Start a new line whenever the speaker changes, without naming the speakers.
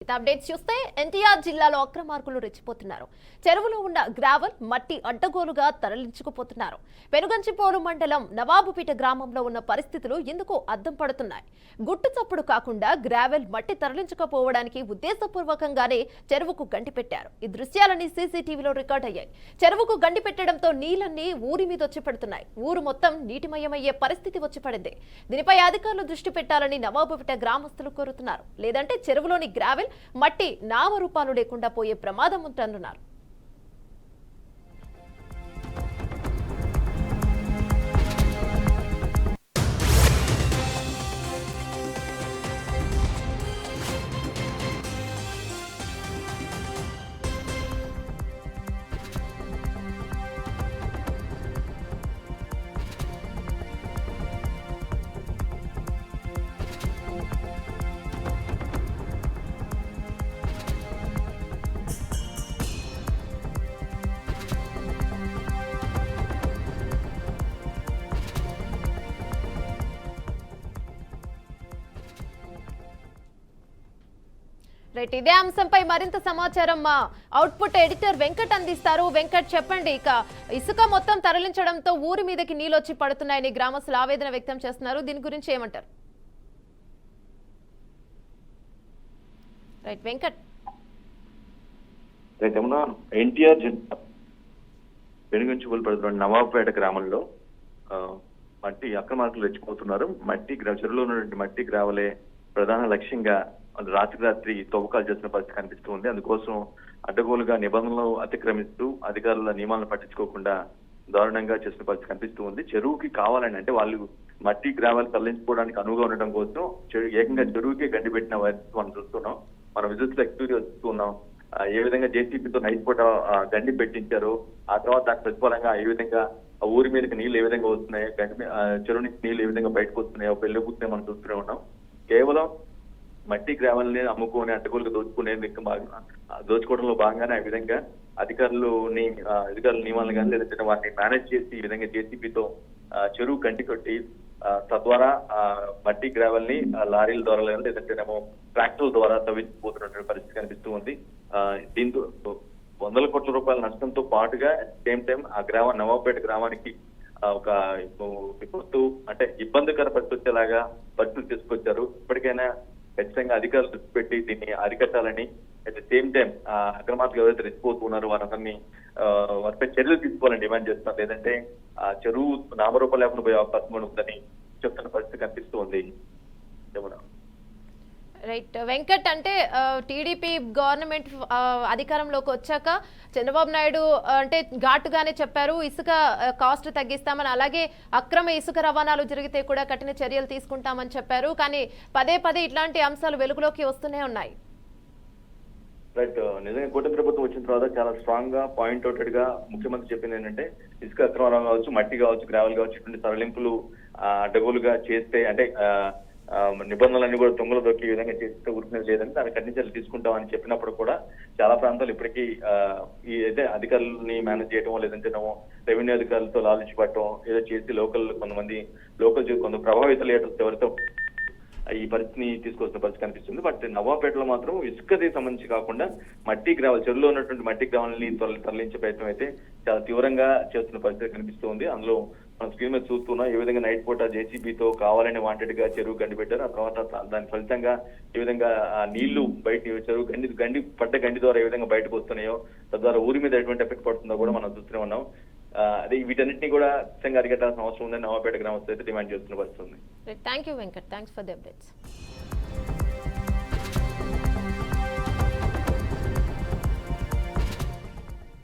Updates చూస్తే ఎన్టీఆర్ జిల్లాలో అక్రమార్కులు రెచ్చిపోతున్నారు. చెరువులో ఉన్న గ్రావెల్ మట్టి అడ్డగోలుగా తరలించుకుపోతున్నారు. పెనుగంచిపోలు మండలం నవాబుపేట గ్రామంలో ఉన్న పరిస్థితులు ఎందుకు అద్దం పడుతున్నాయి. గుట్టు చప్పుడు కాకుండా గ్రావెల్ మట్టి తరలించుకుపోవడానికి ఉద్దేశపూర్వకంగానే చెరువుకు గండి పెట్టారు. ఈ దృశ్యాలన్నీ సీసీటీవీలో రికార్డ్ అయ్యాయి. చెరువుకు గండి పెట్టడంతో నీళ్లన్నీ ఊరి మీద వచ్చి పడుతున్నాయి. ఊరు మొత్తం నీటిమయమయ్యే పరిస్థితి వచ్చి పడింది. దీనిపై అధికారులు దృష్టి పెట్టాలని నవాబుపేట గ్రామస్తులు కోరుతున్నారు. లేదంటే చెరువులోని గ్రావెల్ మట్టి నామరూపాలు లేకుండా పోయే ప్రమాదం ఉంటున్నారు. రైట్, ఇదే అంశంపై మరింత సమాచారం మా అవుట్పుట్ ఎడిటర్ వెంకట్ అందిస్తారు. వెంకట్, చెప్పండి. ఇక ఇసుక మొత్తం తరలించడంతో ఊరి మీదకి నీళ్ళు వచ్చి పడుతున్నాయని గ్రామస్తులు ఆవేదన వ్యక్తం చేస్తున్నారు. దీని గురించి ఏమంటారు? రైట్ వెంకట్.
ఎన్టీఆర్ పెనుగంచిపోలు పడుతున్న నవాబుపేట గ్రామంలో మట్టి అక్రమార్కులు రెచ్చిపోతున్నారు. చెరువులో ఉన్నటువంటి మట్టి గ్రావలే ప్రధాన లక్ష్యంగా రాత్రి తవ్వకాలు చేసిన పరిస్థితి కనిపిస్తుంది. అందుకోసం అడ్డగోలుగా నిబంధనలు అతిక్రమిస్తూ అధికారుల నియమాలను పట్టించుకోకుండా దారుణంగా చేసిన పరిస్థితి కనిపిస్తూ ఉంది. చెరువుకి కావాలని అంటే వాళ్ళు మట్టి గ్రామాలు తరలించుకోవడానికి అనువుగా ఉండడం కోసం ఏకంగా చెరువుకే గండి పెట్టిన మనం చూస్తున్నాం. మనం విజిట్స్ ఎక్స్పీరియన్స్ చూస్తున్నాం. ఏ విధంగా జేసీబీతో నైట్ పూట గండి పెట్టించారు. ఆ తర్వాత దాని ప్రతిఫలంగా ఏ విధంగా ఊరి మీదకి నీళ్లు ఏ విధంగా వస్తున్నాయి, చెరువు నుంచి నీళ్లు ఏ విధంగా బయటకు వస్తున్నాయో పెళ్లి కూర్చునే మనం చూస్తూనే ఉన్నాం. కేవలం మట్టి గ్రామాలని అమ్ముకొని అడ్డగోలుగా దోచుకోవడంలో భాగంగానే ఆ విధంగా అధికారుల నియమాలను కానీ లేదంటే వాటిని మేనేజ్ చేసి ఈ విధంగా జేసీబీతో చెరువు కంటి కొట్టి తద్వారా మట్టి గ్రావెల్ ని లారీల ద్వారా లేదంటేనేమో ట్రాక్టర్ల ద్వారా తవ్వించిపోతున్నటువంటి పరిస్థితి కనిపిస్తూ ఉంది. దీంతో వందల కోట్ల రూపాయల నష్టంతో పాటుగా సేమ్ టైం ఆ నవాబుపేట గ్రామానికి ఒక విపత్తు అంటే ఇబ్బందికర పరిస్థితి వచ్చేలాగా పరిస్థితులు తీసుకొచ్చారు. ఇప్పటికైనా ఖచ్చితంగా అధికారులు దృష్టి పెట్టి దీన్ని అరికట్టాలని, అట్ ద సేమ్ టైం అక్రమార్కులు ఎవరైతే రెచ్చిపోతున్నారో వారందరినీ వారిపై చర్యలు తీసుకోవాలని డిమాండ్ చేస్తున్నారు. లేదంటే ఆ చెరువు నామరూపం లేకుండా పోయే అవకాశం కూడా ఉందని చెప్తున్న పరిస్థితి కనిపిస్తూ ఉంది.
రైట్ వెంకట్, అంటే టీడీపీ గవర్నమెంట్ అధికారంలోకి వచ్చాక చంద్రబాబు నాయుడు అంటే ఘాటుగానే చెప్పారు ఇసుక కాస్ట్ తగ్గిస్తామని, అలాగే అక్రమ ఇసుక రవాణాలు జరిగితే కూడా కఠిన చర్యలు తీసుకుంటామని చెప్పారు. కానీ పదే పదే ఇట్లాంటి అంశాలు వెలుగులోకి వస్తూనే ఉన్నాయి.
రైట్, నిజంగా కూటమి ప్రభుత్వం వచ్చిన తర్వాత చాలా స్ట్రాంగ్ గా పాయింట్ అవుటెడ్ గా ముఖ్యమంత్రి చెప్పింది ఏంటంటే ఇసుక అక్రమ కావచ్చు, మట్టి కావచ్చు, గ్రావెల్ కావచ్చు, ఇటువంటి తరలింపులు అడ్డగోలుగా చేస్తే అంటే నిబంధనలన్నీ కూడా తొంగలు దొక్కి ఈ విధంగా చేస్తే ఊరుకునేది లేదని దాన్ని కఠిన చర్యలు తీసుకుంటామని చెప్పినప్పుడు కూడా చాలా ప్రాంతాలు ఇప్పటికీ ఈ అయితే అధికారులని మేనేజ్ చేయడం లేదంటేనేమో రెవెన్యూ అధికారులతో లాలించి పట్టడం ఏదో చేసి కొంత ప్రభావిత లీడర్స్ ఎవరితో ఈ పరిస్థితిని తీసుకొస్తున్న పరిస్థితి కనిపిస్తుంది. బట్ నవాబుపేటలో మాత్రం ఇసుకది సంబంధించి కాకుండా మట్టి గ్రావెల్ చెరువులో ఉన్నటువంటి మట్టి గ్రావెల్ని తరలించే ప్రయత్నం అయితే చాలా తీవ్రంగా చేస్తున్న పరిస్థితి కనిపిస్తుంది. అందులో మనం స్క్రీన్ మీద చూస్తున్నాం ఏ విధంగా నైట్ పూట జేసీబీతో కావాలని వాంటెడ్ గా చెరువు గండి పెట్టారు. ఆ తర్వాత దాని ఫలితంగా ఏ విధంగా నీళ్లు బయట చెరువు గండి ద్వారా ఏ విధంగా బయటకు వస్తున్నాయో తద్వారా ఊరి మీద ఎటువంటి ఎఫెక్ట్ పడుతుందో కూడా మనం చూస్తూనే ఉన్నాం. అదే వీటన్నిటిని కూడా ఖచ్చితంగా అరికట్టాల్సిన అవసరం ఉందని నవాబుపేట గ్రామస్తులు అయితే డిమాండ్ చేస్తున్న పరిస్థితి ఉంది.
Thank you Venkat, thanks for the updates.